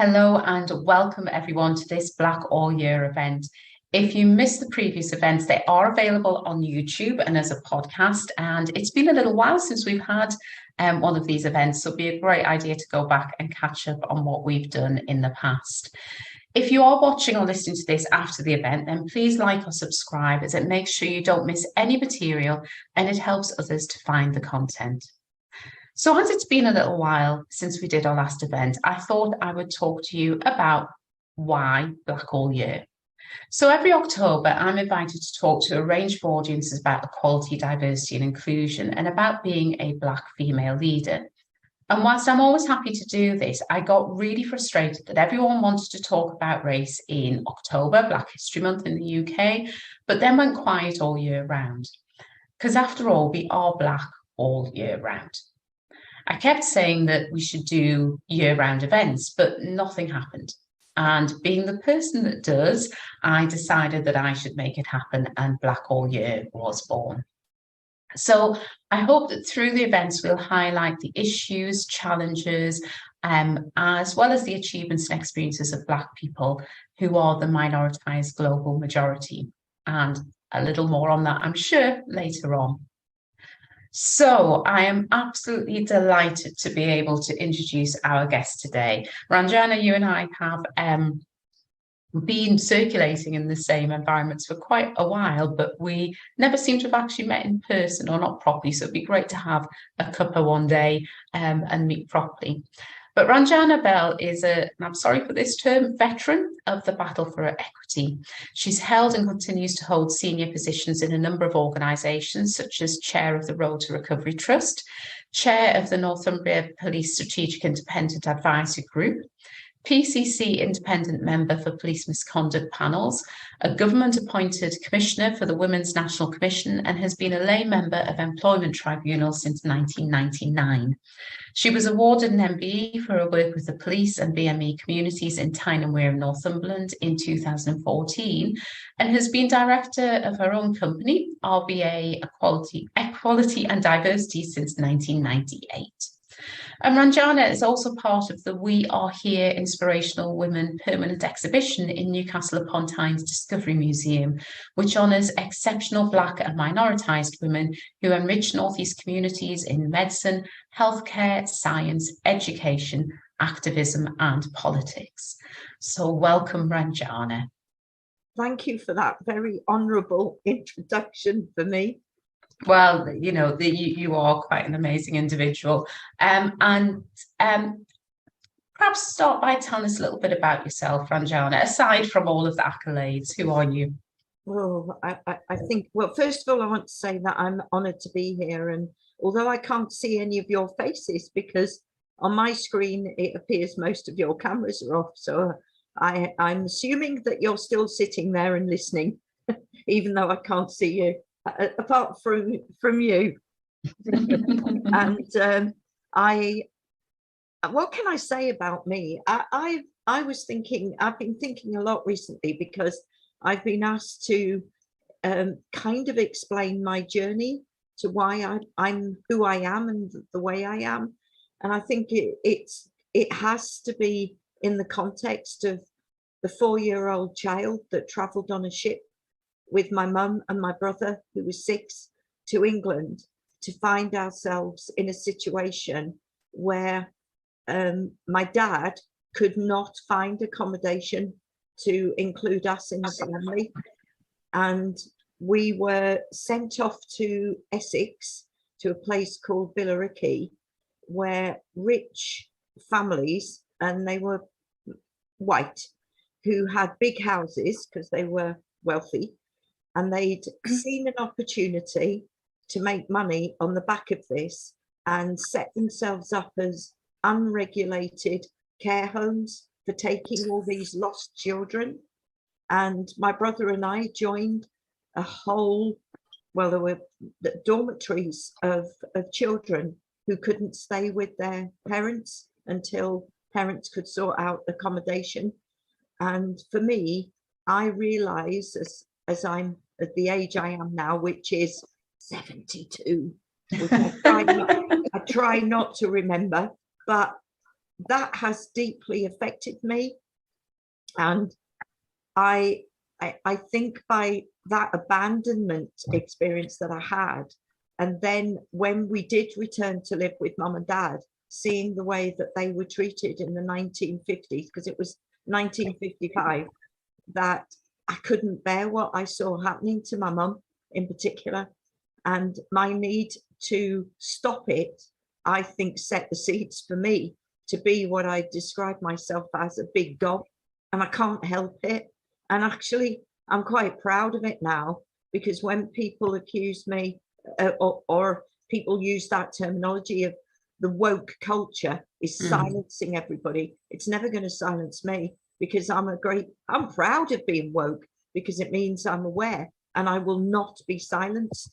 Hello and welcome everyone to this Black All Year event. If you missed the previous events, they are available on YouTube and as a podcast. And it's been a little while since we've had one of these events, so it'd be a great idea to go back and catch up on what we've done in the past. If you are watching or listening to this after the event, then please like or subscribe, as it makes sure you don't miss any material and it helps others to find the content. So as it's been a little while since we did our last event, I thought I would talk to you about why Black All Year. So every October, I'm invited to talk to a range of audiences about equality, diversity and inclusion and about being a Black female leader. And whilst I'm always happy to do this, I got really frustrated that everyone wanted to talk about race in October, Black History Month in the UK, but then went quiet all year round. Because after all, we are Black all year round. I kept saying that we should do year-round events, but nothing happened. And being the person that does, I decided that I should make it happen, and Black All Year was born. So I hope that through the events, we'll highlight the issues, challenges, as well as the achievements and experiences of Black people who are the minoritized global majority. And a little more on that, I'm sure, later on. So I am absolutely delighted to be able to introduce our guest today. Ranjana, you and I have been circulating in the same environments for quite a while, but we never seem to have actually met in person or not properly. So it'd be great to have a cuppa one day and meet properly. But Ranjana Bell is and I'm sorry for this term, veteran of the battle for equity. She's held and continues to hold senior positions in a number of organisations, such as Chair of the Road to Recovery Trust, Chair of the Northumberland Police Strategic Independent Advisory Group, PCC Independent Member for Police Misconduct Panels, a government-appointed Commissioner for the Women's National Commission, and has been a lay member of Employment Tribunals since 1999. She was awarded an MBE for her work with the police and BME communities in Tyne and Northumberland in 2014, and has been director of her own company, RBA Equality and Diversity, since 1998. And Ranjana is also part of the We Are Here Inspirational Women permanent exhibition in Newcastle upon Tyne's Discovery Museum, which honours exceptional Black and minoritised women who enrich North East communities in medicine, healthcare, science, education, activism and politics. So welcome, Ranjana. Thank you for that very honourable introduction for me. Well, you know, you are quite an amazing individual. Perhaps start by telling us a little bit about yourself, Ranjana, aside from all of the accolades. Who are you? Well, I think, well, first of all, I want to say that I'm honoured to be here. And although I can't see any of your faces because on my screen, it appears most of your cameras are off. So I'm assuming that you're still sitting there and listening, even though I can't see you. Apart from you. And what can I say about me? I've been thinking a lot recently because I've been asked to kind of explain my journey to why I'm who I am and the way I am. And I think it has to be in the context of the 4-year-old child that travelled on a ship with my mum and my brother, who was 6, to England to find ourselves in a situation where my dad could not find accommodation to include us in the family. And we were sent off to Essex, to a place called Billericay, where rich families, and they were white, who had big houses because they were wealthy, and they'd seen an opportunity to make money on the back of this and set themselves up as unregulated care homes for taking all these lost children. And my brother and I joined a whole, well, there were dormitories of children who couldn't stay with their parents until parents could sort out accommodation. And for me, I realise as I'm at the age I am now, which is 72, which I try not to remember, but that has deeply affected me. And I think by that abandonment experience that I had, and then when we did return to live with mum and dad, seeing the way that they were treated in the 1950s, because it was 1955, that I couldn't bear what I saw happening to my mum in particular. And my need to stop it, I think, set the seeds for me to be what I describe myself as, a big gob, and I can't help it. And actually, I'm quite proud of it now, because when people accuse me or people use that terminology of the woke culture is silencing everybody, it's never going to silence me, because I'm proud of being woke, because it means I'm aware and I will not be silenced.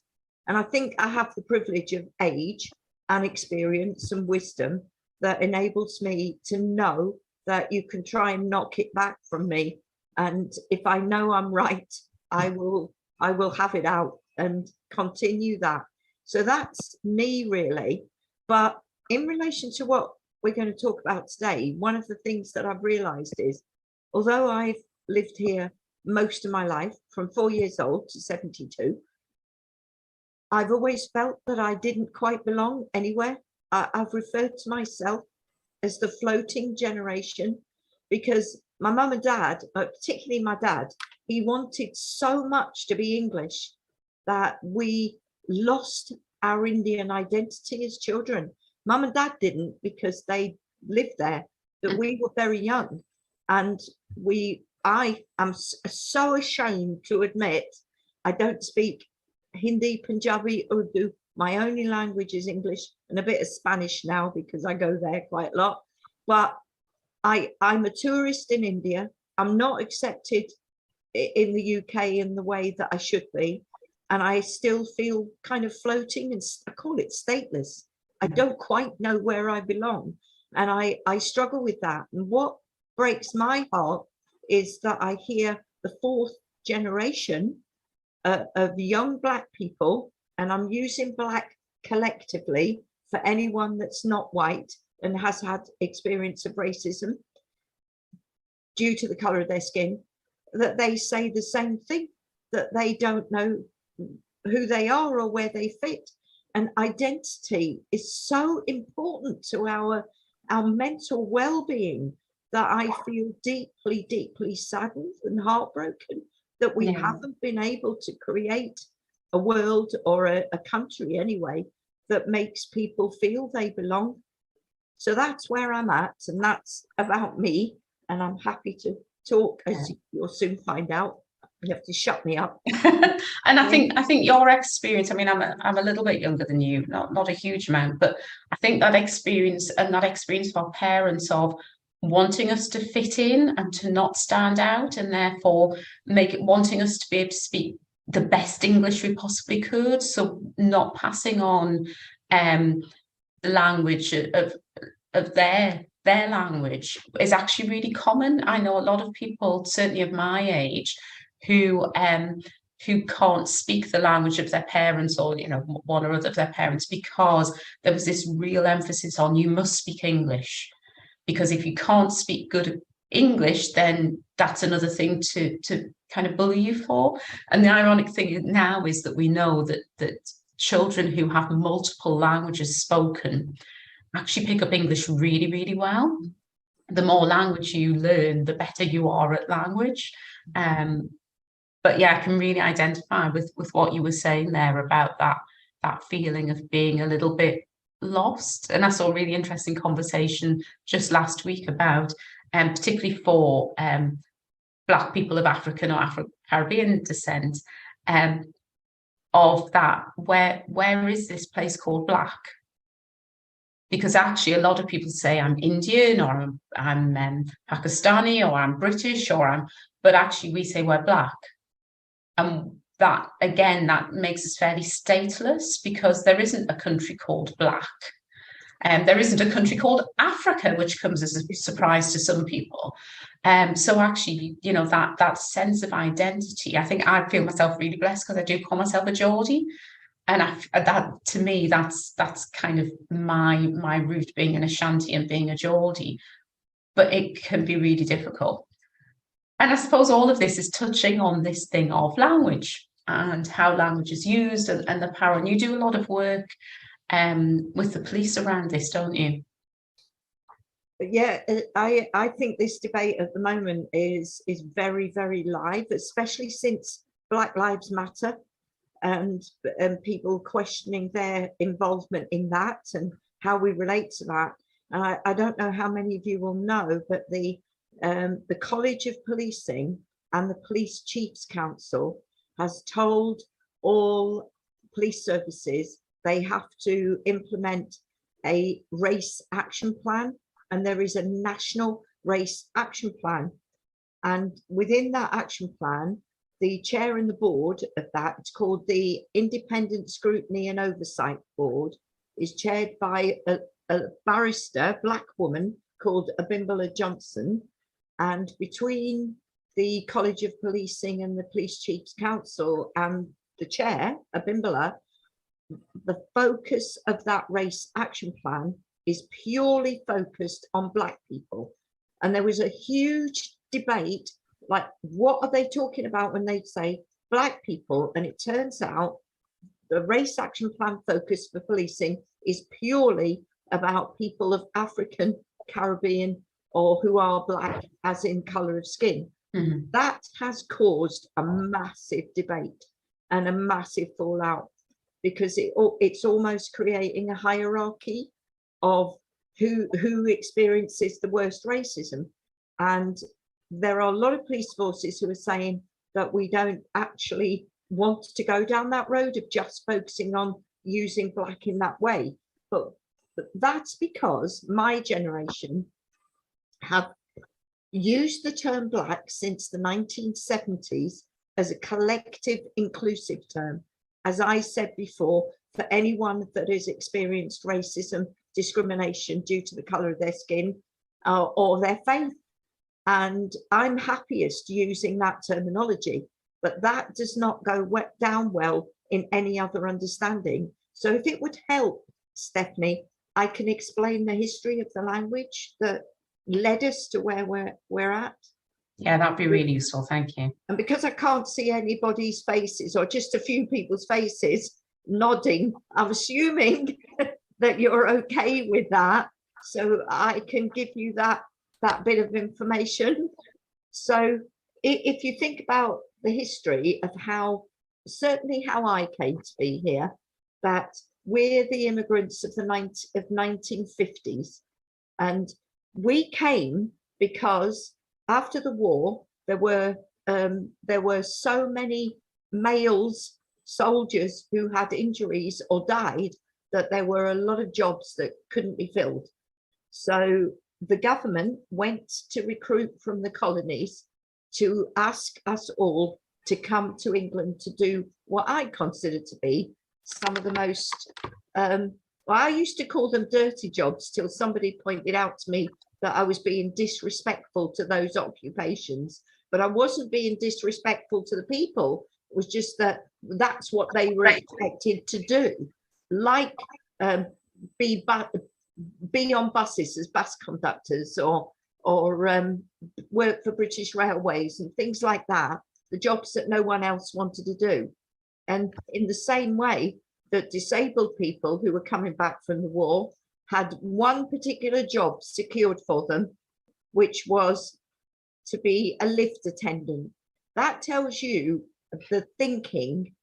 And I think I have the privilege of age and experience and wisdom that enables me to know that you can try and knock it back from me. And if I know I'm right, I will have it out and continue that. So that's me, really. But in relation to what we're going to talk about today, one of the things that I've realized is, although I've lived here most of my life, from 4 years old to 72, I've always felt that I didn't quite belong anywhere. I've referred to myself as the floating generation, because my mum and dad, particularly my dad, he wanted so much to be English that we lost our Indian identity as children. Mum and dad didn't, because they lived there, but we were very young. And I am so ashamed to admit I don't speak Hindi, Punjabi, Urdu. My only language is English and a bit of Spanish now, because I go there quite a lot. But I'm a tourist in India. I'm not accepted in the UK in the way that I should be. And I still feel kind of floating, and I call it stateless. I don't quite know where I belong. And I struggle with that. And what breaks my heart is that I hear the fourth generation of young Black people, and I'm using Black collectively for anyone that's not white and has had experience of racism due to the color of their skin, that they say the same thing, that they don't know who they are or where they fit. And identity is so important to our mental well-being that I feel deeply, deeply saddened and heartbroken that we haven't been able to create a world, or a country anyway, that makes people feel they belong. So that's where I'm at, and that's about me. And I'm happy to talk, as you'll soon find out. You have to shut me up. And I think your experience, I mean, I'm a little bit younger than you, not a huge amount, but I think that experience, and that experience of our parents of wanting us to fit in and to not stand out, and therefore wanting us to be able to speak the best English we possibly could, so not passing on the language of their language is actually really common. I know a lot of people, certainly of my age, who can't speak the language of their parents, or one or other of their parents, because there was this real emphasis on, you must speak English, because if you can't speak good English, then that's another thing to kind of bully you for. And the ironic thing now is that we know that children who have multiple languages spoken actually pick up English really, really well. The more language you learn, the better you are at language. But yeah, I can really identify with what you were saying there about that feeling of being a little bit lost. And I saw a really interesting conversation just last week about, particularly for Black people of African or Afro-Caribbean descent, of that, where is this place called Black? Because actually a lot of people say I'm Indian, or I'm Pakistani, or I'm British, but actually we say we're Black. And that, again, that makes us fairly stateless, because there isn't a country called Black. There isn't a country called Africa, which comes as a surprise to some people. So actually, that sense of identity, I think I feel myself really blessed, because I do call myself a Geordie. And that, to me, that's kind of my route, being an Ashanti and being a Geordie. But it can be really difficult. And I suppose all of this is touching on this thing of language and how language is used, and the power. And you do a lot of work with the police around this, don't you? Yeah, I think this debate at the moment is very, very live, especially since Black Lives Matter, and people questioning their involvement in that and how we relate to that. And I don't know how many of you will know, but the College of Policing and the Police Chiefs Council has told all police services they have to implement a race action plan, and there is a national race action plan. And within that action plan, the chair and the board of that, it's called the Independent Scrutiny and Oversight Board, is chaired by a barrister, black woman called Abimbola Johnson. And between the College of Policing and the Police Chiefs Council and the chair, Abimbola, the focus of that race action plan is purely focused on Black people. And there was a huge debate, like, what are they talking about when they say Black people? And it turns out the race action plan focus for policing is purely about people of African, Caribbean, or who are Black, as in colour of skin. Mm-hmm. That has caused a massive debate and a massive fallout, because it's almost creating a hierarchy of who experiences the worst racism. And there are a lot of police forces who are saying that we don't actually want to go down that road of just focusing on using Black in that way. But that's because my generation have used the term Black since the 1970s as a collective inclusive term. As I said before, for anyone that has experienced racism, discrimination due to the colour of their skin or their faith. And I'm happiest using that terminology, but that does not go down well in any other understanding. So if it would help, Stephanie, I can explain the history of the language that led us to where we're at. Yeah, that'd be really useful. Thank you. And because I can't see anybody's faces, or just a few people's faces nodding, I'm assuming that you're okay with that. So I can give you that bit of information. So if you think about the history of how I came to be here, that we're the immigrants of the 1950s, and we came because after the war there were so many males soldiers who had injuries or died that there were a lot of jobs that couldn't be filled. So the government went to recruit from the colonies to ask us all to come to England to do what I consider to be some of the most, well, I used to call them dirty jobs till somebody pointed out to me that I was being disrespectful to those occupations, but I wasn't being disrespectful to the people. It was just that that's what they were expected to do, like be on buses as bus conductors, or work for British Railways and things like that, the jobs that no one else wanted to do. And in the same way that disabled people who were coming back from the war had one particular job secured for them, which was to be a lift attendant. That tells you the thinking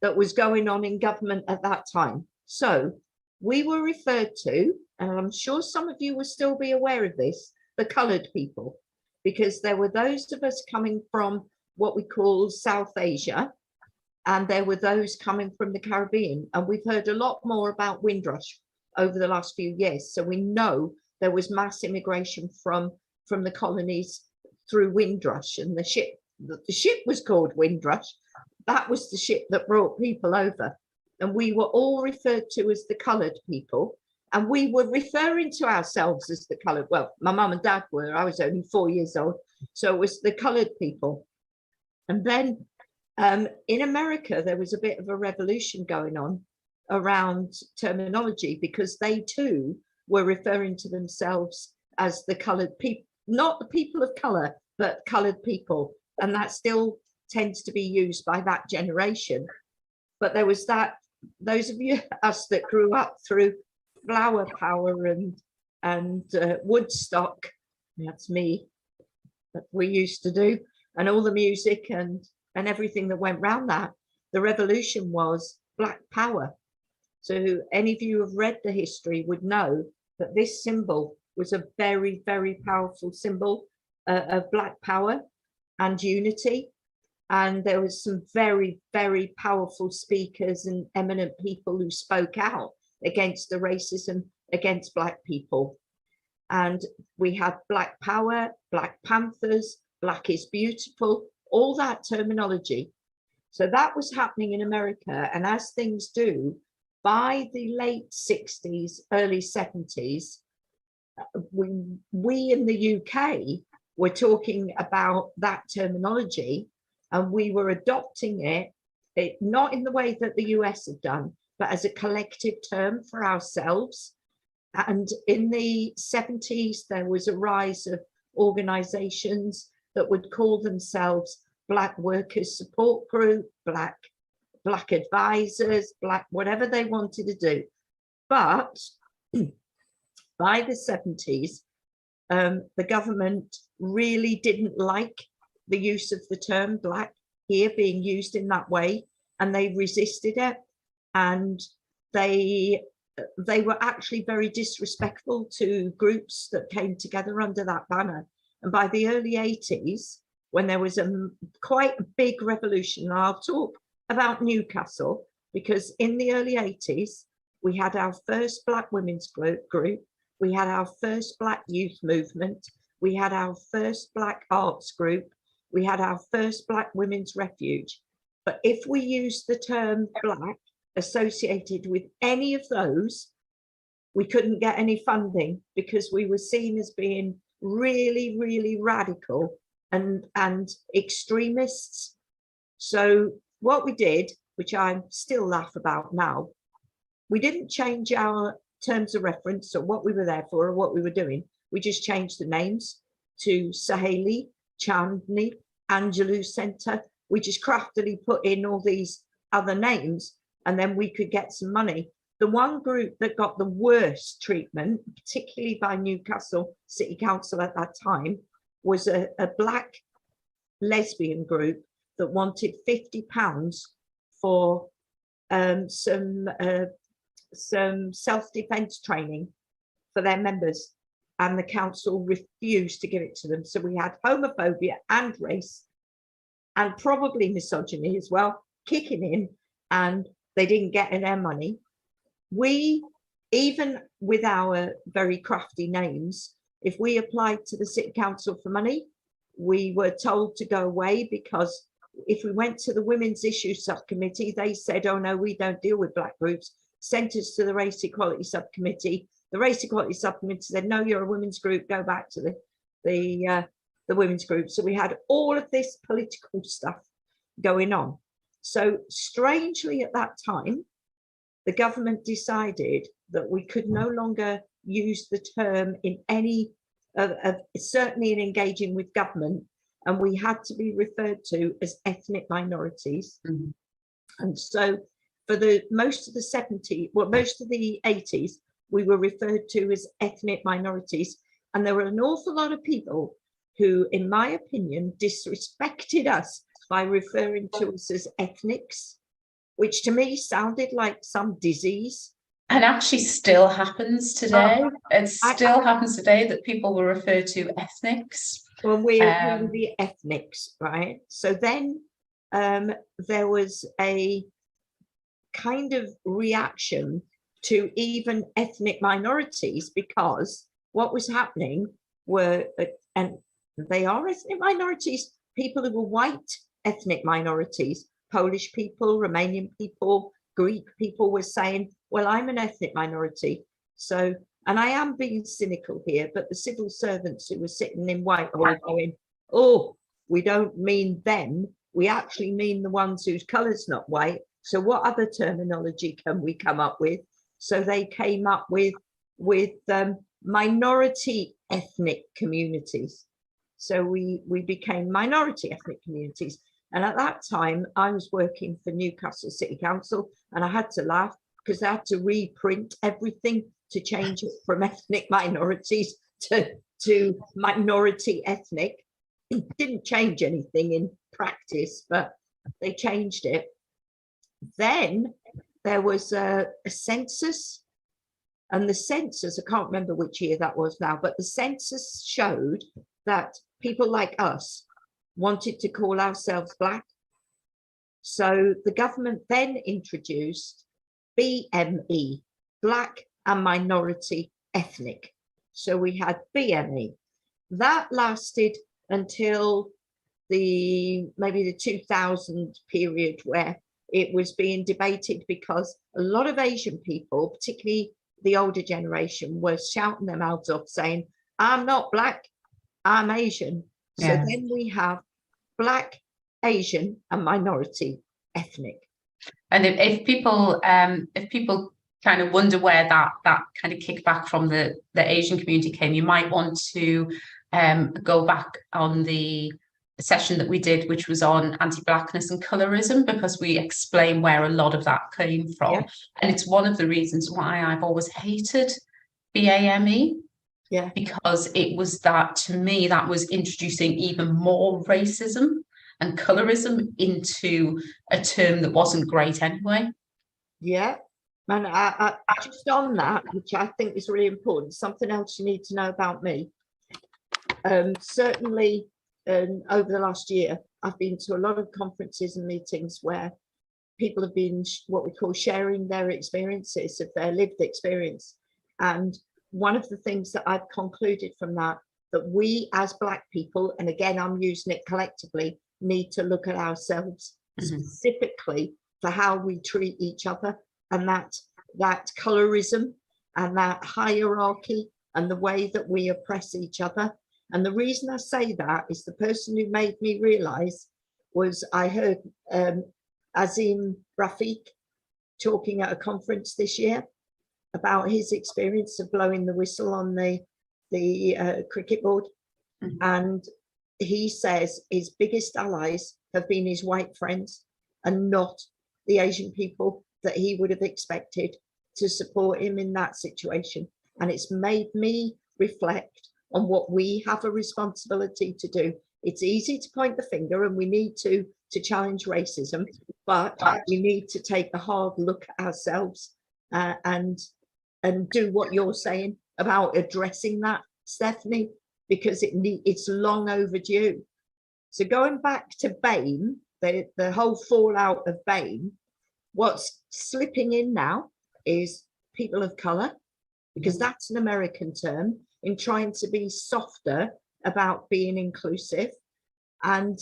that was going on in government at that time. So we were referred to, and I'm sure some of you will still be aware of this, the coloured people, because there were those of us coming from what we call South Asia, and there were those coming from the Caribbean. And we've heard a lot more about Windrush over the last few years. So we know there was mass immigration from the colonies through Windrush, and the ship was called Windrush. That was the ship that brought people over. And we were all referred to as the coloured people. And we were referring to ourselves as the coloured, well, my mum and dad were, I was only 4 years old. So it was the coloured people. And then In America, there was a bit of a revolution going on around terminology, because they too were referring to themselves as the coloured people, not the people of colour, but coloured people. And that still tends to be used by that generation. But there was that, those of us that grew up through flower power and Woodstock, that's me, that we used to do, and all the music and everything that went round that. The revolution was Black Power. So any of you who have read the history would know that this symbol was a very, very powerful symbol of Black Power and unity. And there was some very, very powerful speakers and eminent people who spoke out against the racism against Black people. And we had Black Power, Black Panthers, Black is Beautiful, all that terminology. So that was happening in America. And as things do, by the late 60s, early 70s, we in the UK were talking about that terminology, and we were adopting it not in the way that the US had done, but as a collective term for ourselves. And in the 70s, there was a rise of organizations that would call themselves Black Workers Support Group, Black Advisors, Black, whatever they wanted to do. But by the 70s, the government really didn't like the use of the term Black here being used in that way, and they resisted it. And they were actually very disrespectful to groups that came together under that banner. And by the early 80s, when there was quite a big revolution, and I'll talk about Newcastle, because in the early 80s, we had our first Black women's group, we had our first Black youth movement, we had our first Black arts group, we had our first Black women's refuge. But if we used the term Black associated with any of those, we couldn't get any funding, because we were seen as being really, really radical and extremists. So what we did, which I still laugh about now, we didn't change our terms of reference or what we were there for or what we were doing. We just changed the names to Saheli, Chandni, Angelou Centre. We just craftily put in all these other names, and then we could get some money. The one group that got the worst treatment, particularly by Newcastle City Council at that time, was a Black lesbian group that wanted £50 for some self-defense training for their members, and the council refused to give it to them. So we had homophobia and race, and probably misogyny as well, kicking in, and they didn't get their money. We, even with our very crafty names, if we applied to the City Council for money, we were told to go away, because if we went to the Women's Issues Subcommittee, they said, oh no, we don't deal with Black groups, sent us to the Race Equality Subcommittee. The Race Equality Subcommittee said, no, you're a women's group, go back to the women's group. So we had all of this political stuff going on. So strangely at that time, the government decided that we could no longer use the term in any, certainly in engaging with government, and we had to be referred to as ethnic minorities. Mm-hmm. And so for most of the 80s, we were referred to as ethnic minorities. And there were an awful lot of people who, in my opinion, disrespected us by referring to us as ethnics, which to me sounded like some disease. And actually still happens today. It still happens today that people will refer to ethnics. Well, we're the ethnics, right? So then there was a kind of reaction to even ethnic minorities, because what was happening were, and they are ethnic minorities, people who were white ethnic minorities, Polish people, Romanian people, Greek people were saying, well, I'm an ethnic minority. So, and I am being cynical here, but the civil servants who were sitting in Whitehall going, oh, we don't mean them, we actually mean the ones whose colour's not white. So what other terminology can we come up with? So they came up with minority ethnic communities. So we became minority ethnic communities. And at that time, I was working for Newcastle City Council, and I had to laugh because I had to reprint everything to change it from ethnic minorities to minority ethnic. It didn't change anything in practice, but they changed it. Then there was a census, and the census, I can't remember which year that was now, but the census showed that people like us wanted to call ourselves Black. So the government then introduced BME, Black and Minority Ethnic. So we had BME. That lasted until maybe the 2000 period, where it was being debated because a lot of Asian people, particularly the older generation, were shouting their mouths off saying, I'm not Black, I'm Asian. So then we have Black, Asian and minority ethnic. And if people kind of wonder where that kind of kickback from the Asian community came, you might want to go back on the session that we did, which was on anti-Blackness and colorism, because we explain where a lot of that came from. Yeah. And it's one of the reasons why I've always hated BAME. Yeah. Because it was that, to me, that was introducing even more racism and colorism into a term that wasn't great anyway. Yeah. And I just on that, which I think is really important, something else you need to know about me. Certainly over the last year, I've been to a lot of conferences and meetings where people have been what we call sharing their experiences of their lived experience. And one of the things that I've concluded from that we as Black people, and again, I'm using it collectively, need to look at ourselves specifically for how we treat each other, and that colorism and that hierarchy and the way that we oppress each other. And the reason I say that is the person who made me realize was I heard Azim Rafiq talking at a conference this year about his experience of blowing the whistle on the cricket board. And he says his biggest allies have been his white friends and not the Asian people that he would have expected to support him in that situation. And it's made me reflect on what we have a responsibility to do. It's easy to point the finger, and we need to challenge racism, but we need to take a hard look at ourselves and do what you're saying about addressing that, Stephanie, because it's long overdue. So going back to BAME, the whole fallout of BAME, what's slipping in now is people of colour, because that's an American term, in trying to be softer about being inclusive. And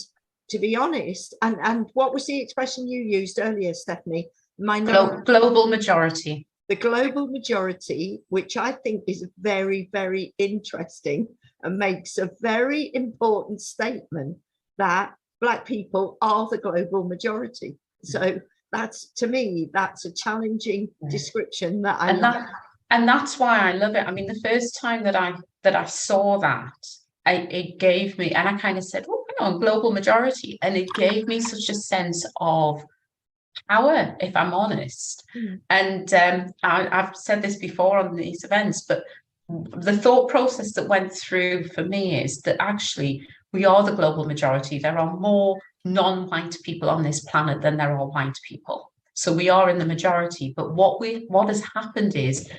to be honest, and what was the expression you used earlier, Stephanie? Global majority. The global majority, which I think is very, very interesting and makes a very important statement that Black people are the global majority. So that's, to me, that's a challenging description that I love. And that's why I love it. I mean, the first time that I saw that, it gave me, and I kind of said, oh, hang on, global majority. And it gave me such a sense of power, if I'm honest. And I've said this before on these events, but the thought process that went through for me is that actually we are the global majority. There are more non-white people on this planet than there are white people. So we are in the majority. But what has happened is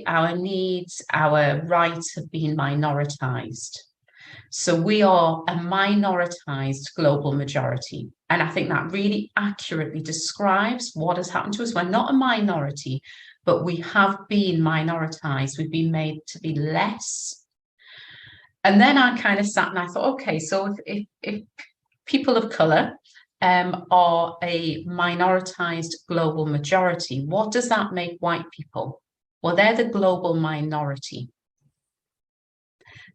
our needs, our rights have been minoritized. So we are a minoritized global majority. And I think that really accurately describes what has happened to us. We're not a minority, but we have been minoritized. We've been made to be less. And then I kind of sat and I thought, okay, so if people of colour are a minoritized global majority, what does that make white people? Well, they're the global minority.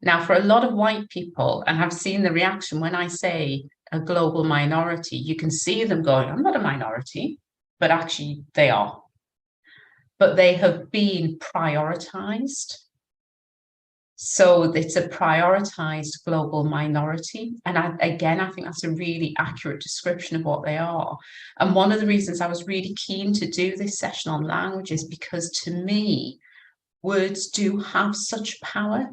Now, for a lot of white people, and I've seen the reaction when I say a global minority, you can see them going, I'm not a minority, but actually they are. But they have been prioritized. So it's a prioritized global minority. And I think that's a really accurate description of what they are. And one of the reasons I was really keen to do this session on language is because, to me, words do have such power.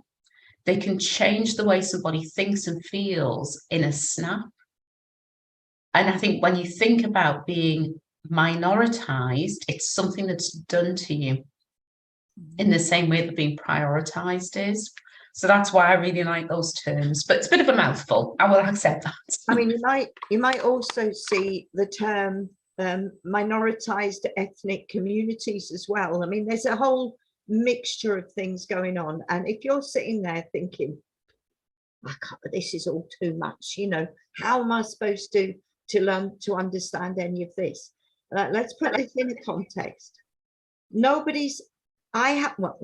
They can change the way somebody thinks and feels in a snap. And I think when you think about being minoritized, it's something that's done to you in the same way that being prioritized is. So that's why I really like those terms, but it's a bit of a mouthful. I will accept that. I mean, you might also see the term minoritized ethnic communities as well. I mean, there's a whole mixture of things going on. And if you're sitting there thinking, this is all too much, you know, how am I supposed to learn to understand any of this? Let's put this in a context. Let's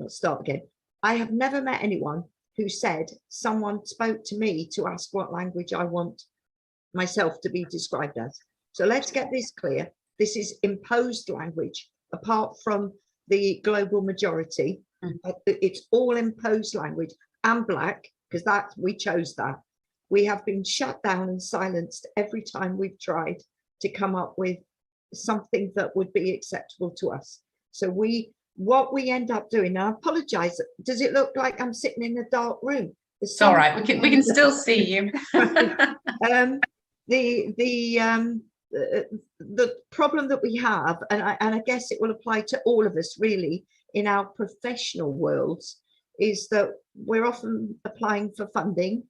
start again. I have never met anyone who said someone spoke to me to ask what language I want myself to be described as. So let's get this clear. This is imposed language, apart from the global majority. It's all imposed language, and Black, because we chose that. We have been shut down and silenced every time we've tried to come up with something that would be acceptable to us. So what we end up doing, I apologize, does it look like I'm sitting in a dark room? It's all right, we can still see you. The problem that we have, and I guess it will apply to all of us really in our professional worlds, is that we're often applying for funding,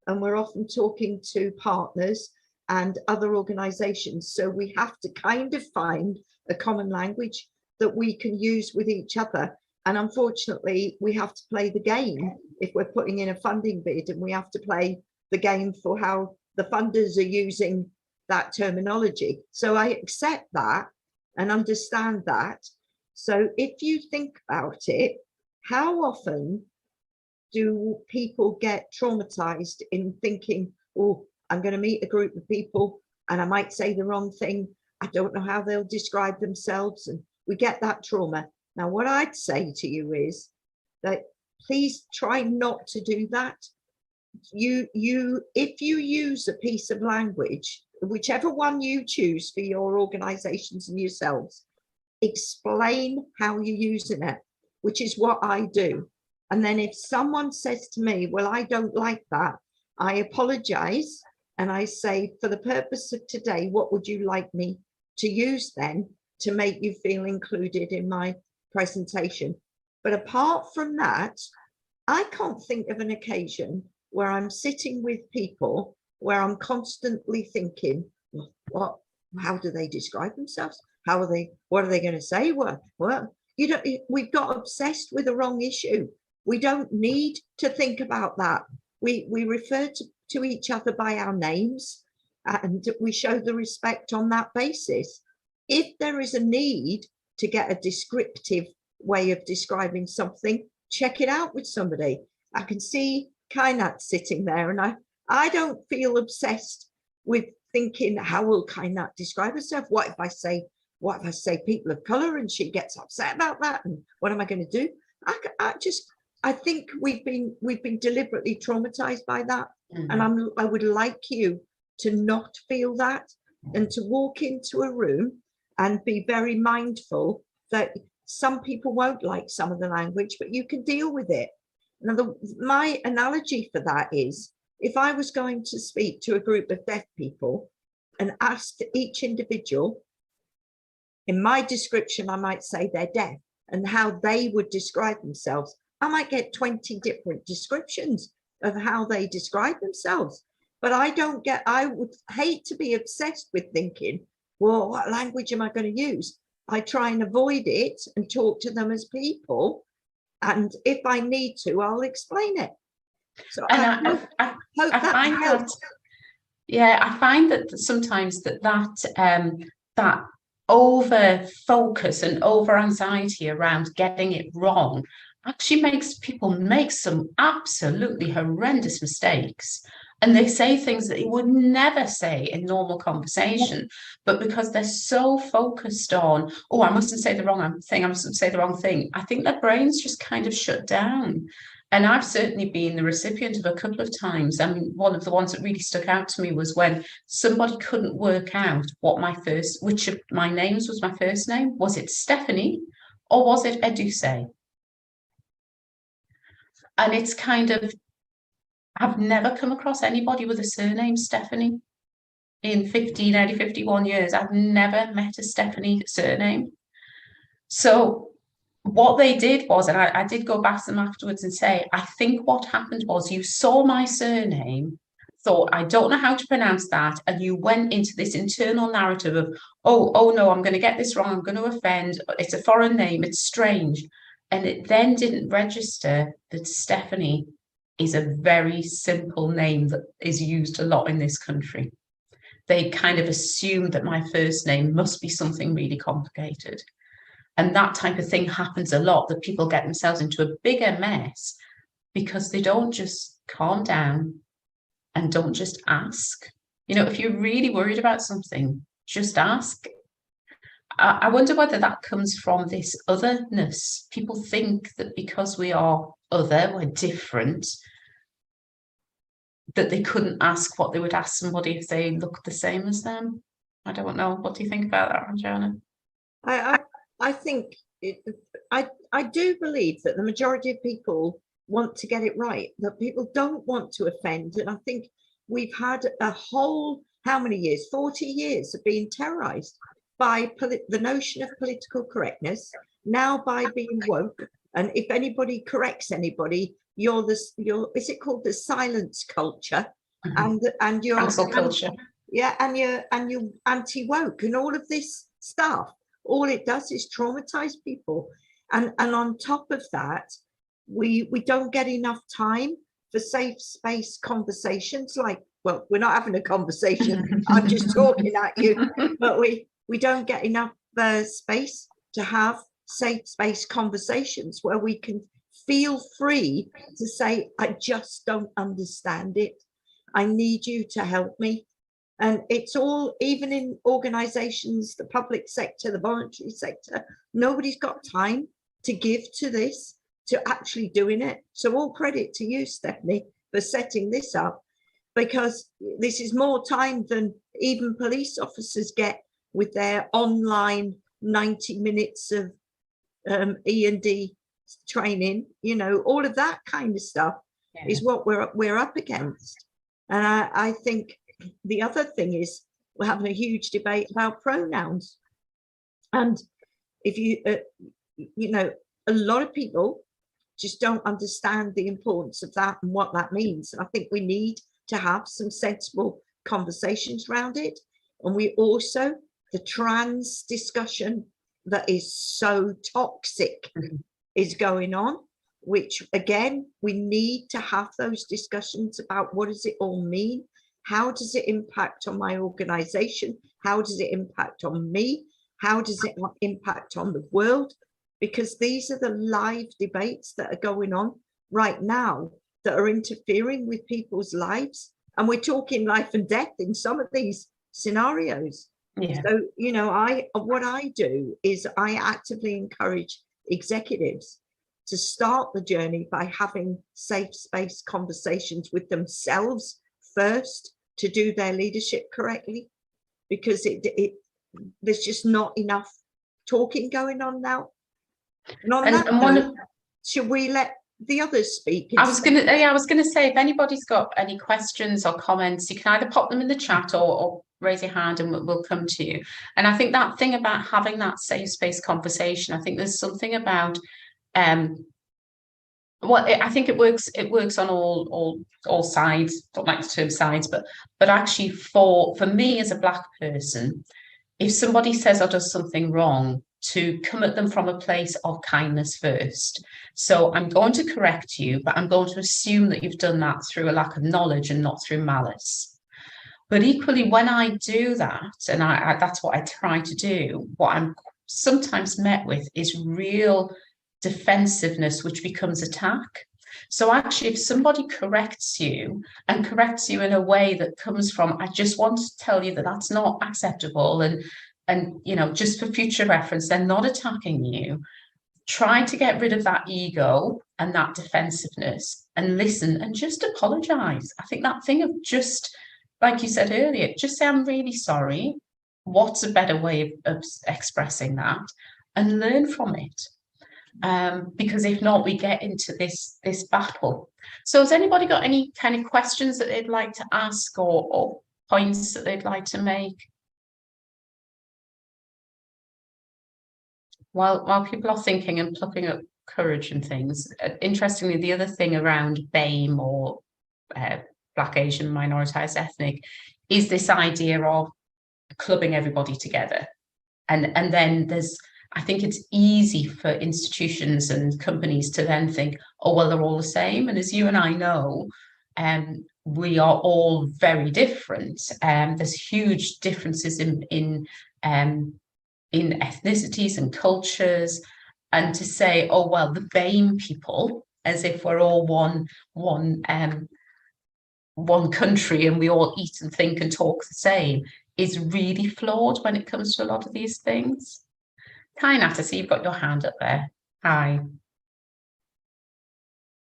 and we're often talking to partners and other organizations. So we have to kind of find a common language that we can use with each other. And unfortunately, we have to play the game if we're putting in a funding bid, and we have to play the game for how the funders are using that terminology. So I accept that and understand that. So if you think about it, how often do people get traumatized in thinking, oh, I'm going to meet a group of people and I might say the wrong thing. I don't know how they'll describe themselves. And we get that trauma. Now, what I'd say to you is that please try not to do that. If you use a piece of language, whichever one you choose for your organizations and yourselves, explain how you're using it, which is what I do. And then if someone says to me, well, I don't like that, I apologize. And I say, for the purpose of today, what would you like me to use then to make you feel included in my presentation? But apart from that, I can't think of an occasion where I'm sitting with people where I'm constantly thinking, how do they describe themselves? What are they going to say? We've got obsessed with the wrong issue. We don't need to think about that. We refer to each other by our names, and we show the respect on that basis. If there is a need to get a descriptive way of describing something, check it out with somebody. I can see Kainat sitting there, and I don't feel obsessed with thinking, how will Kainat describe herself? What if I say people of color and she gets upset about that? And what am I going to do? I think we've been deliberately traumatized by that. Mm-hmm. And I would like you to not feel that, and to walk into a room and be very mindful that some people won't like some of the language, but you can deal with it. Now, my analogy for that is, if I was going to speak to a group of deaf people and asked each individual, in my description, I might say they're deaf, and how they would describe themselves, I might get 20 different descriptions of how they describe themselves. But I would hate to be obsessed with thinking, well, what language am I going to use? I try and avoid it and talk to them as people. And if I need to, I'll explain it. So I hope that helps. I find that sometimes that over focus and over anxiety around getting it wrong actually makes people make some absolutely horrendous mistakes. And they say things that they would never say in normal conversation, but because they're so focused on, oh, I mustn't say the wrong thing, I mustn't say the wrong thing, I think their brains just kind of shut down. And I've certainly been the recipient of a couple of times. I mean, one of the ones that really stuck out to me was when somebody couldn't work out which of my names was my first name. Was it Stephanie or was it Edusei? And it's kind of, I've never come across anybody with a surname Stephanie. In 51 years, I've never met a Stephanie surname. So what they did was, and I did go back to them afterwards and say, I think what happened was you saw my surname, thought, I don't know how to pronounce that, and you went into this internal narrative of, oh no, I'm going to get this wrong, I'm going to offend, it's a foreign name, it's strange. And it then didn't register that Stephanie is a very simple name that is used a lot in this country. They kind of assumed that my first name must be something really complicated. And that type of thing happens a lot, that people get themselves into a bigger mess because they don't just calm down and don't just ask. You know, if you're really worried about something, just ask. I wonder whether that comes from this otherness. People think that because we are other, we're different, that they couldn't ask what they would ask somebody if they looked the same as them. I don't know. What do you think about that, Ranjana? I think I do believe that the majority of people want to get it right, that people don't want to offend. And I think we've had a whole, how many years, 40 years of being terrorized by the notion of political correctness, now by being woke. And if anybody corrects anybody, is it called the silence culture? Mm-hmm. and you're cancel culture. Yeah, and you're anti-woke and all of this stuff. All it does is traumatize people. And on top of that, we don't get enough time for safe space conversations. Like, well, we're not having a conversation, I'm just talking at you, but we don't get enough space to have safe space conversations where we can feel free to say, I just don't understand it. I need you to help me. And it's all, even in organizations, the public sector, the voluntary sector, nobody's got time to give to this, to actually doing it. So all credit to you, Stephanie, for setting this up, because this is more time than even police officers get with their online 90 minutes of E&D training. You know, all of that kind of stuff is what we're up against. And I think the other thing is we're having a huge debate about pronouns. And if you know, a lot of people just don't understand the importance of that and what that means. And I think we need to have some sensible conversations around it. And we also, the trans discussion that is so toxic is going on, which again, we need to have those discussions about what does it all mean? How does it impact on my organization? How does it impact on me? How does it impact on the world? Because these are the live debates that are going on right now that are interfering with people's lives. And we're talking life and death in some of these scenarios. Yeah. So, you know, what I do is I actively encourage executives to start the journey by having safe space conversations with themselves first to do their leadership correctly, because there's just not enough talking going on now. And on that note, should we let the others speak? I was gonna say, if anybody's got any questions or comments, you can either pop them in the chat or raise your hand and we'll come to you. And I think that thing about having that safe space conversation, I think there's something about well, I think it works on all sides. Don't like the term sides, but actually for me as a Black person, if somebody says or does something wrong, to come at them from a place of kindness first. So I'm going to correct you, but I'm going to assume that you've done that through a lack of knowledge and not through malice. But equally, when I do that, and that's what I try to do, what I'm sometimes met with is real defensiveness, which becomes attack. So actually, if somebody corrects you and corrects you in a way that comes from, I just want to tell you that that's not acceptable, and you know, just for future reference, they're not attacking you. Try to get rid of that ego and that defensiveness and listen and just apologize. I think that thing of just, like you said earlier, just say, I'm really sorry. What's a better way of expressing that? And learn from it. Because if not, we get into this battle. So has anybody got any kind of questions that they'd like to ask, or points that they'd like to make? While people are thinking and plucking up courage and things, interestingly, the other thing around BAME, or Black, Asian, minoritized ethnic, is this idea of clubbing everybody together. And then there's, I think it's easy for institutions and companies to then think, oh, well, they're all the same. And as you and I know, we are all very different. There's huge differences in ethnicities and cultures. And to say, oh, well, the BAME people, as if we're all one country and we all eat and think and talk the same, is really flawed when it comes to a lot of these things. Tyne, I see you've got your hand up there. Hi.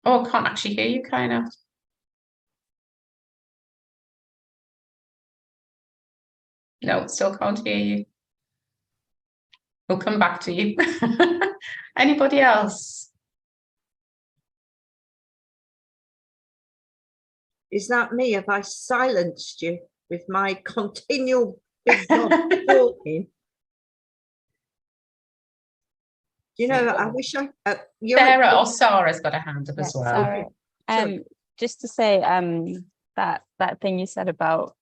Oh, I can't actually hear you, Kainat. No, still can't hear you. We'll come back to you. Anybody else? Is that me? Have I silenced you with my continual big dog talking? You know, I wish I... Sarah or Sarah's got a hand up as well. Sarah. Just to say that thing you said about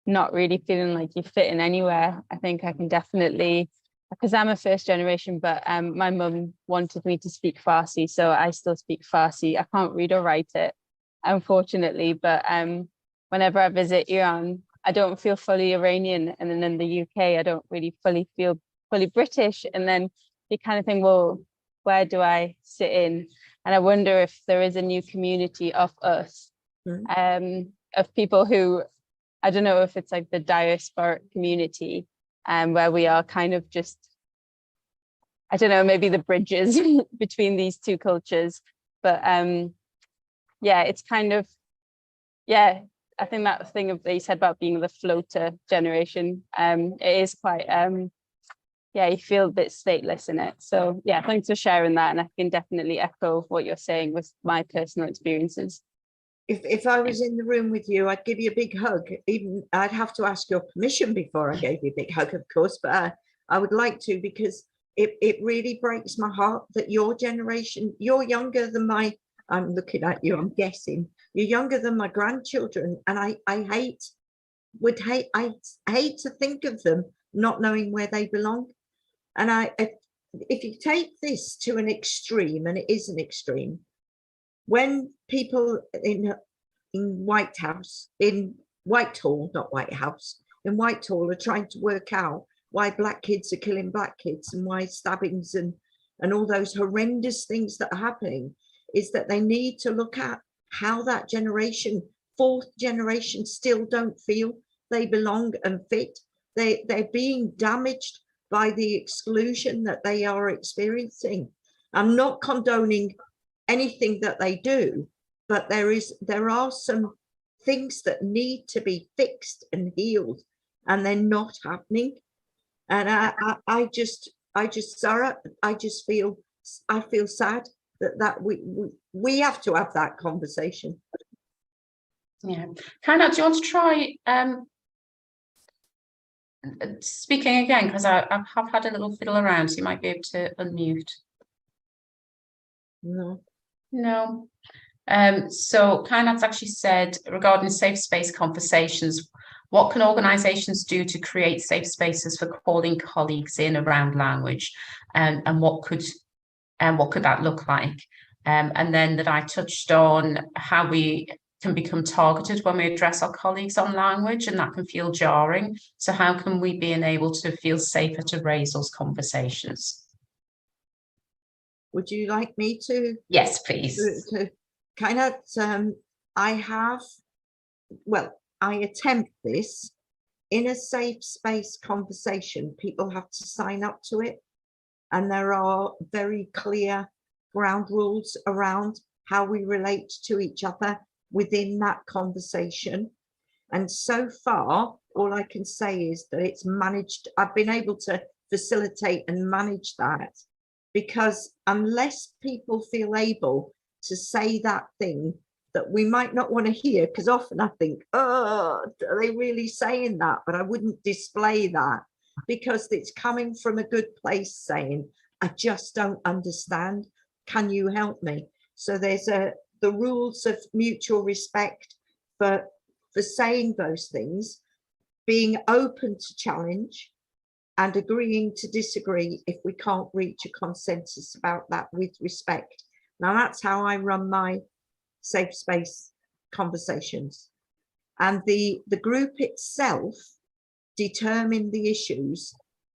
not really feeling like you fit in anywhere, I think I can definitely, because I'm a first generation, but my mum wanted me to speak Farsi, so I still speak Farsi. I can't read or write it, unfortunately, but whenever I visit Iran, I don't feel fully Iranian, and then in the UK, I don't really feel fully British, and then you kind of think, well, where do I sit in? And I wonder if there is a new community of us, of people who, I don't know if it's like the diasporic community, where we are kind of just, I don't know, maybe the bridges between these two cultures. But yeah, it's kind of, yeah, I think that thing that you said about being the floater generation, it is quite, yeah, you feel a bit stateless in it. So yeah, thanks for sharing that. And I can definitely echo what you're saying with my personal experiences. If I was in the room with you, I'd give you a big hug. Even I'd have to ask your permission before I gave you a big hug, of course, but I would like to, because it really breaks my heart that your generation, you're younger than my, I'm looking at you, I'm guessing, you're younger than my grandchildren. And I hate to think of them not knowing where they belong. And if you take this to an extreme, and it is an extreme, when people in Whitehall, not White House, in Whitehall are trying to work out why black kids are killing black kids and why stabbings and all those horrendous things that are happening, is that they need to look at how that generation, fourth generation, still don't feel they belong and fit. They're being damaged by the exclusion that they are experiencing. I'm not condoning anything that they do, but there are some things that need to be fixed and healed, and they're not happening. And I just Sarah, I feel sad that we have to have that conversation. Yeah, Kainat, do you want to try speaking again, because I have had a little fiddle around, so you might be able to unmute. No. So Kainat's actually said, regarding safe space conversations, what can organisations do to create safe spaces for calling colleagues in around language, and what could that look like? And then that I touched on how we can become targeted when we address our colleagues on language, and that can feel jarring. So how can we be able to feel safer to raise those conversations? Would you like me to? Yes, please. kind of, I have, well, I attempt this in a safe space conversation. People have to sign up to it, and there are very clear ground rules around how we relate to each other within that conversation. And so far, all I can say is that it's managed. I've been able to facilitate and manage that, because unless people feel able to say that thing that we might not want to hear, because often I think, oh, are they really saying that? But I wouldn't display that, because it's coming from a good place, saying, I just don't understand. Can you help me? So there's the rules of mutual respect for saying those things, being open to challenge, and agreeing to disagree if we can't reach a consensus about that with respect. Now, that's how I run my safe space conversations. And the group itself determine the issues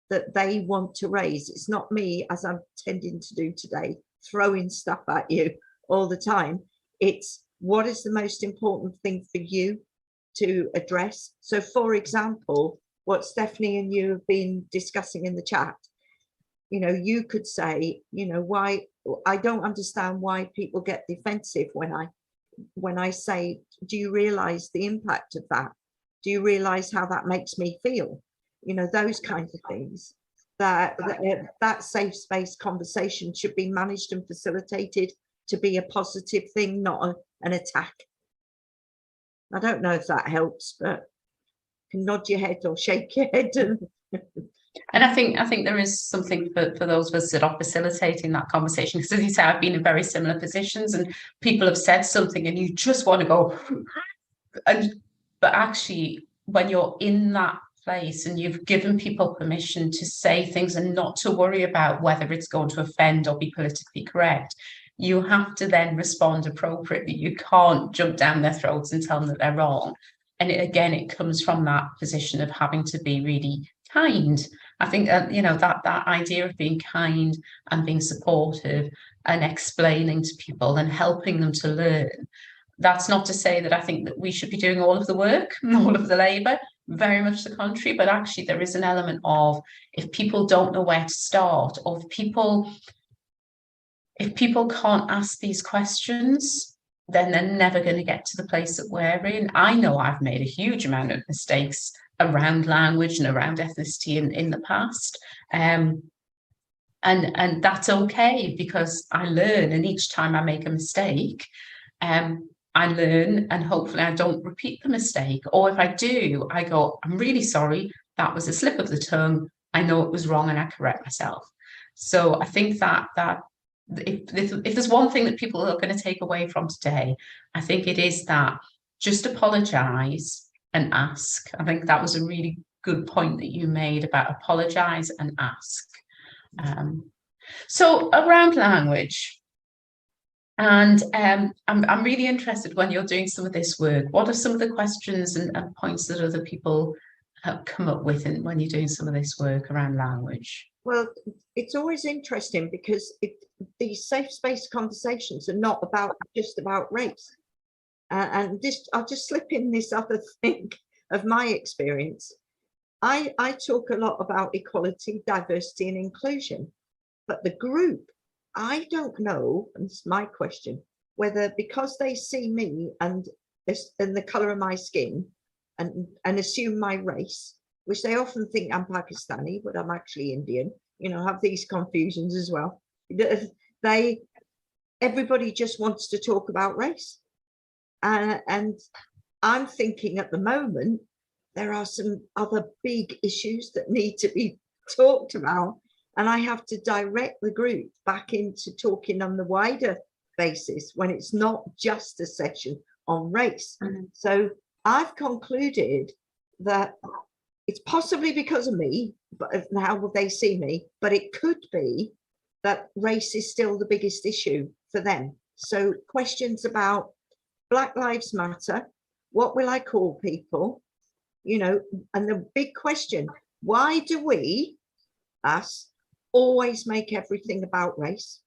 that they want to raise. It's not me, as I'm tending to do today, throwing stuff at you all the time. It's what is the most important thing for you to address. So, for example, what Stephanie and you have been discussing in the chat, you know, you could say, you know, why I don't understand why people get defensive when I say, do you realize the impact of that? Do you realize how that makes me feel? You know, those kinds of things. That safe space conversation should be managed and facilitated to be a positive thing, not an attack. I don't know if that helps, but you can nod your head or shake your head. And I think there is something for those of us that are facilitating that conversation, because as you say, I've been in very similar positions, and people have said something and you just want to go, but actually when you're in that place and you've given people permission to say things and not to worry about whether it's going to offend or be politically correct, you have to then respond appropriately. You can't jump down their throats and tell them that they're wrong. And it comes from that position of having to be really kind. I think you know, that idea of being kind and being supportive and explaining to people and helping them to learn. That's not to say that I think that we should be doing all of the work and all of the labour, very much the contrary, but actually there is an element of, if people don't know where to start, or if people can't ask these questions, then they're never going to get to the place that we're in. I know I've made a huge amount of mistakes around language and around ethnicity in the past. And that's okay, because I learn, and each time I make a mistake, I learn, and hopefully I don't repeat the mistake. Or if I do, I go, I'm really sorry, that was a slip of the tongue. I know it was wrong and I correct myself. So I think that if there's one thing that people are going to take away from today, I think it is that just apologise and ask. I think that was a really good point that you made about apologise and ask. So around language, and I'm really interested, when you're doing some of this work, what are some of the questions and points that other people have come up with when you're doing some of this work around language? Well, it's always interesting, because these safe space conversations are not just about race. And I'll just slip in this other thing of my experience. I talk a lot about equality, diversity, and inclusion, but the group, I don't know, and it's my question, whether because they see me and the colour of my skin and assume my race, which they often think I'm Pakistani, but I'm actually Indian, you know, have these confusions as well. Everybody just wants to talk about race. And I'm thinking at the moment, there are some other big issues that need to be talked about. And I have to direct the group back into talking on the wider basis when it's not just a session on race. Mm-hmm. So I've concluded that it's possibly because of me, but how will they see me? But it could be that race is still the biggest issue for them. So questions about Black Lives Matter, what will I call people? You know, and the big question, why do we, us, always make everything about race?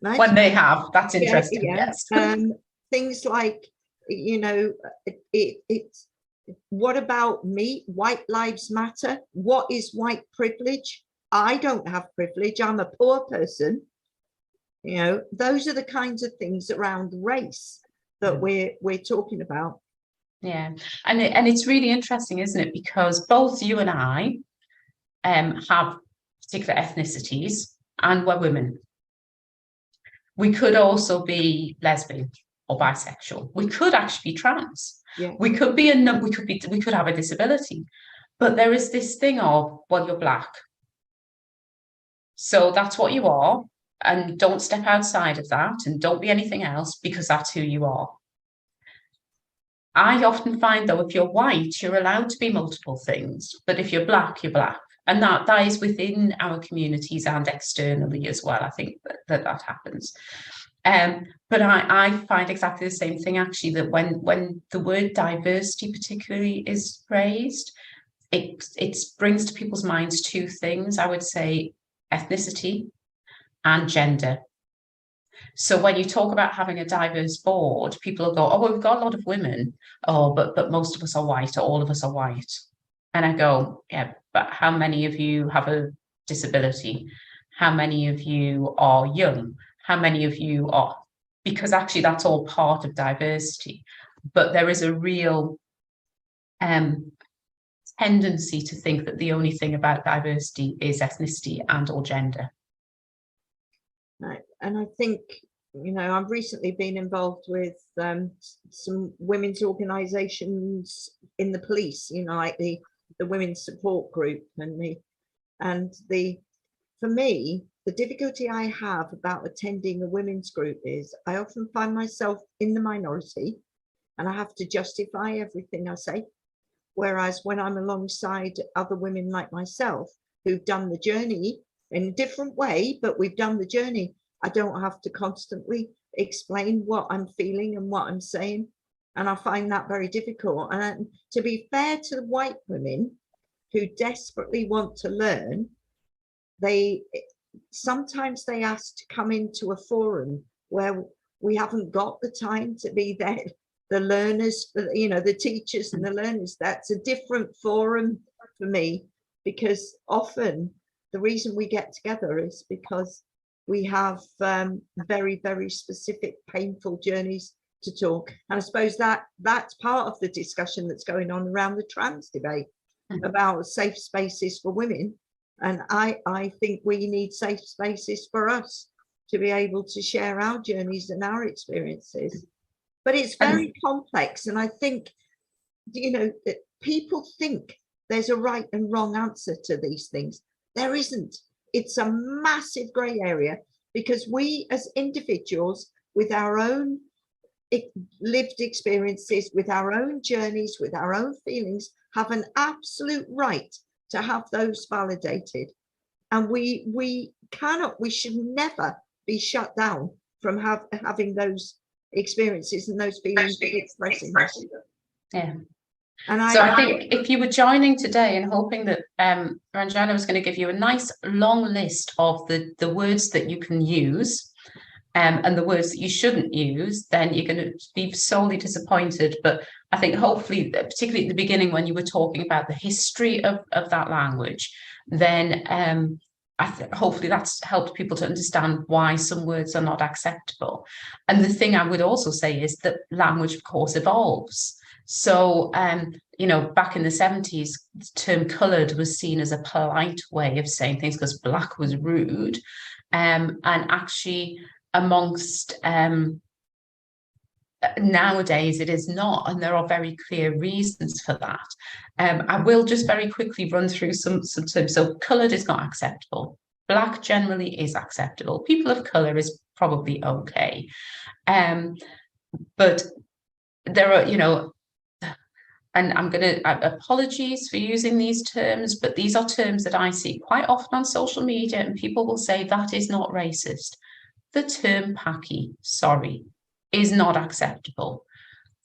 Nice. When they have, that's interesting. Yeah. Yes. Things like, it's what about me? White lives matter. What is white privilege? I don't have privilege. I'm a poor person. Those are the kinds of things around race that we're talking about. Yeah, and it's really interesting, isn't it? Because both you and I have particular ethnicities, and we're women. We could also be lesbian or bisexual. We could actually be trans. Yeah. We could be we could have a disability, but there is this thing of, well, you're black, so that's what you are, and don't step outside of that, and don't be anything else, because that's who you are. I often find, though, if you're white, you're allowed to be multiple things, but if you're black, you're black. And that is within our communities and externally as well. I think that happens. But I find exactly the same thing, actually, that when the word diversity particularly is raised, it brings to people's minds two things. I would say ethnicity and gender. So when you talk about having a diverse board, people will go, oh, well, we've got a lot of women. Oh, but most of us are white, or all of us are white. And I go, yeah, but how many of you have a disability? How many of you are young? How many of you are? Because actually that's all part of diversity. But there is a real tendency to think that the only thing about diversity is ethnicity and or gender. Right. And I think, I've recently been involved with some women's organisations in the police, like the women's support group, for me, the difficulty I have about attending a women's group is I often find myself in the minority and I have to justify everything I say. Whereas when I'm alongside other women like myself who've done the journey in a different way, but we've done the journey, I don't have to constantly explain what I'm feeling and what I'm saying. And I find that very difficult. And to be fair to the white women who desperately want to learn, sometimes they ask to come into a forum where we haven't got the time to be there. The learners, the teachers and the learners, that's a different forum for me, because often the reason we get together is because we have very, very specific, painful journeys to talk. And I suppose that's part of the discussion that's going on around the trans debate about safe spaces for women. And I think we need safe spaces for us to be able to share our journeys and our experiences. But it's very complex. And I think, people think there's a right and wrong answer to these things. There isn't. It's a massive grey area, because we as individuals with our own lived experiences, with our own journeys, with our own feelings, have an absolute right to have those validated. And we should never be shut down from having those experiences and those feelings expressing them. Yeah. And so I think if you were joining today and hoping that Ranjana was going to give you a nice long list of the words that you can use and the words that you shouldn't use, then you're going to be sorely disappointed. But I think hopefully, particularly at the beginning when you were talking about the history of that language, then hopefully that's helped people to understand why some words are not acceptable. And the thing I would also say is that language, of course, evolves. So, back in the 70s, the term coloured was seen as a polite way of saying things because black was rude. And actually, amongst nowadays, it is not. And there are very clear reasons for that. I will just very quickly run through some terms. So, coloured is not acceptable. Black generally is acceptable. People of colour is probably okay. But there are, and I'm going to apologies for using these terms, but these are terms that I see quite often on social media, and people will say that is not racist. The term Paki, sorry, is not acceptable.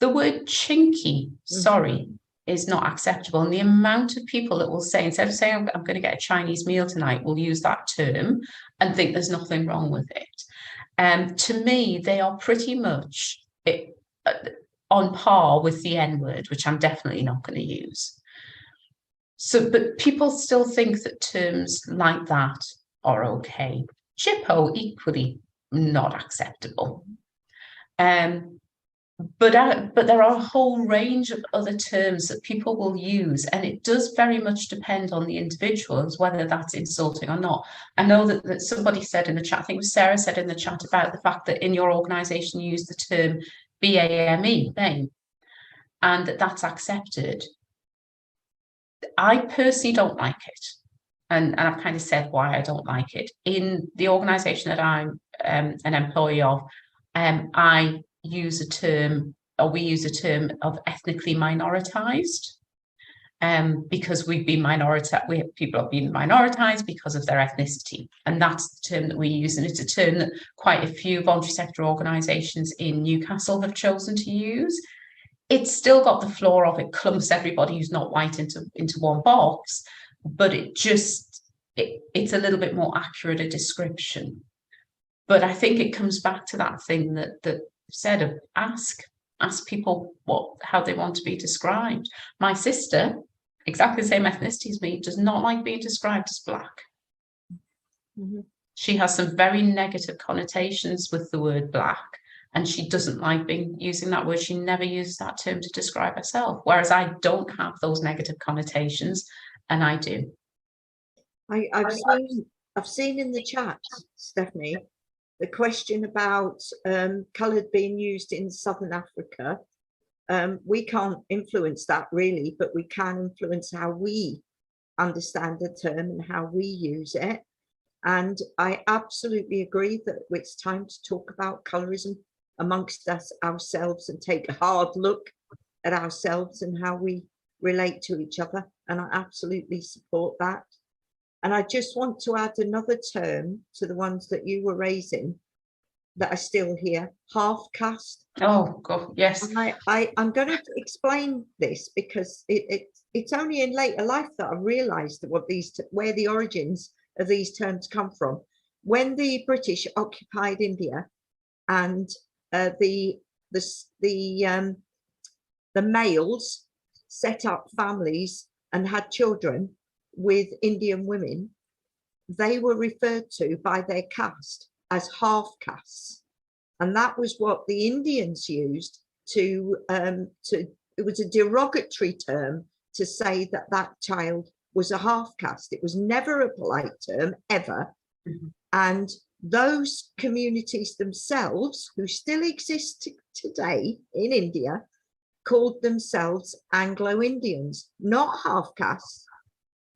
The word chinky, sorry, is not acceptable. And the amount of people that will say, instead of saying I'm going to get a Chinese meal tonight, will use that term and think there's nothing wrong with it. To me, they are pretty much on par with the N word, which I'm definitely not going to use. So, but people still think that terms like that are okay. Chippo, equally not acceptable. But there are a whole range of other terms that people will use, and it does very much depend on the individuals whether that's insulting or not. I know that somebody said in the chat, I think it was Sarah said in the chat, about the fact that in your organisation you use the term BAME, BAME, and that's accepted. I personally don't like it, and I've kind of said why I don't like it. In the organisation that I'm an employee of, I use a term, or we use a term of ethnically minoritized, because we've been people have been minoritized because of their ethnicity, and that's the term that we use, and it's a term that quite a few voluntary sector organisations in Newcastle have chosen to use. It's still got the flaw of it clumps everybody who's not white into one box, but it's a little bit more accurate a description. But I think it comes back to that thing that said of ask people how they want to be described. My sister, exactly the same ethnicity as me, does not like being described as black. Mm-hmm. She has some very negative connotations with the word black, and she doesn't like using that word. She never uses that term to describe herself, whereas I don't have those negative connotations, and I do. I've seen in the chat, Stephanie, the question about coloured being used in Southern Africa. We can't influence that really, but we can influence how we understand the term and how we use it. And I absolutely agree that it's time to talk about colorism amongst ourselves and take a hard look at ourselves and how we relate to each other. And I absolutely support that. And I just want to add another term to the ones that you were raising that are still here, half caste. Oh, God, yes. And I'm going to explain this because it's only in later life that I realised where the origins of these terms come from. When the British occupied India and the males set up families and had children with Indian women, they were referred to by their caste as half castes, and that was what the Indians used to it was a derogatory term to say that child was a half caste. It was never a polite term ever. Mm-hmm. And those communities themselves, who still exist today in India, called themselves Anglo-Indians, not half castes,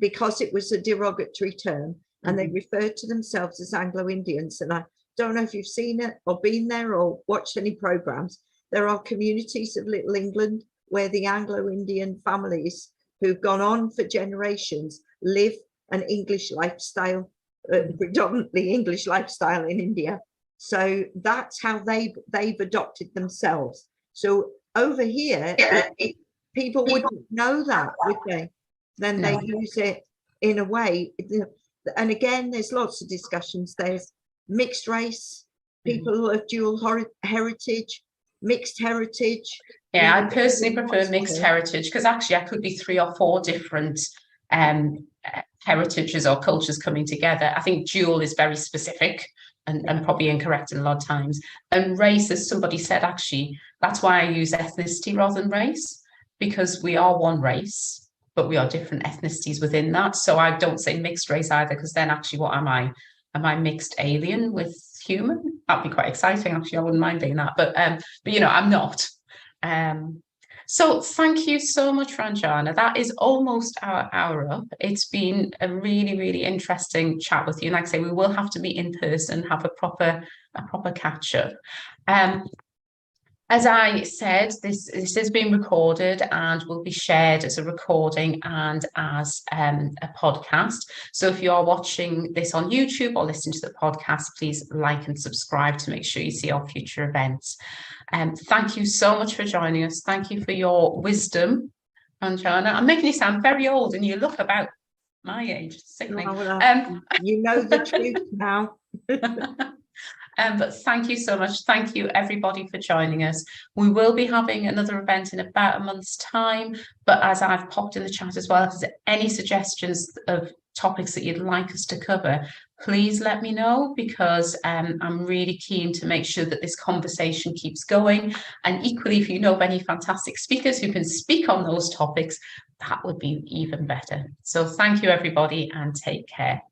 because it was a derogatory term. And they referred to themselves as Anglo-Indians. And I don't know if you've seen it or been there or watched any programs. There are communities of Little England where the Anglo-Indian families who've gone on for generations live an English lifestyle, predominantly English lifestyle in India. So that's how they've adopted themselves. So over here, people wouldn't know that, would they? Then they use it in a way. And again, there's lots of discussions. There's mixed race, people of dual heritage, mixed heritage. Yeah, I personally prefer mixed heritage because actually I could be 3 or 4 different heritages or cultures coming together. I think dual is very specific and probably incorrect in a lot of times. And race, as somebody said, actually, that's why I use ethnicity rather than race, because we are one race, but we are different ethnicities within that. So I don't say mixed race either, because then actually what am I? Am I mixed alien with human? That'd be quite exciting. Actually, I wouldn't mind being that, but you know, I'm not. So thank you so much, Ranjana. That is almost our hour up. It's been a really, really interesting chat with you. And like I say, we will have to meet in person, have a proper catch up. As I said, this is being recorded and will be shared as a recording and as a podcast. So if you are watching this on YouTube or listening to the podcast, please like and subscribe to make sure you see our future events. Thank you so much for joining us. Thank you for your wisdom, Ranjana. I'm making you sound very old and you look about my age. Sickening. You know the truth now. But thank you so much. Thank you, everybody, for joining us. We will be having another event in about a month's time. But as I've popped in the chat as well, if there's any suggestions of topics that you'd like us to cover, please let me know, because I'm really keen to make sure that this conversation keeps going. And equally, if you know of any fantastic speakers who can speak on those topics, that would be even better. So thank you, everybody, and take care.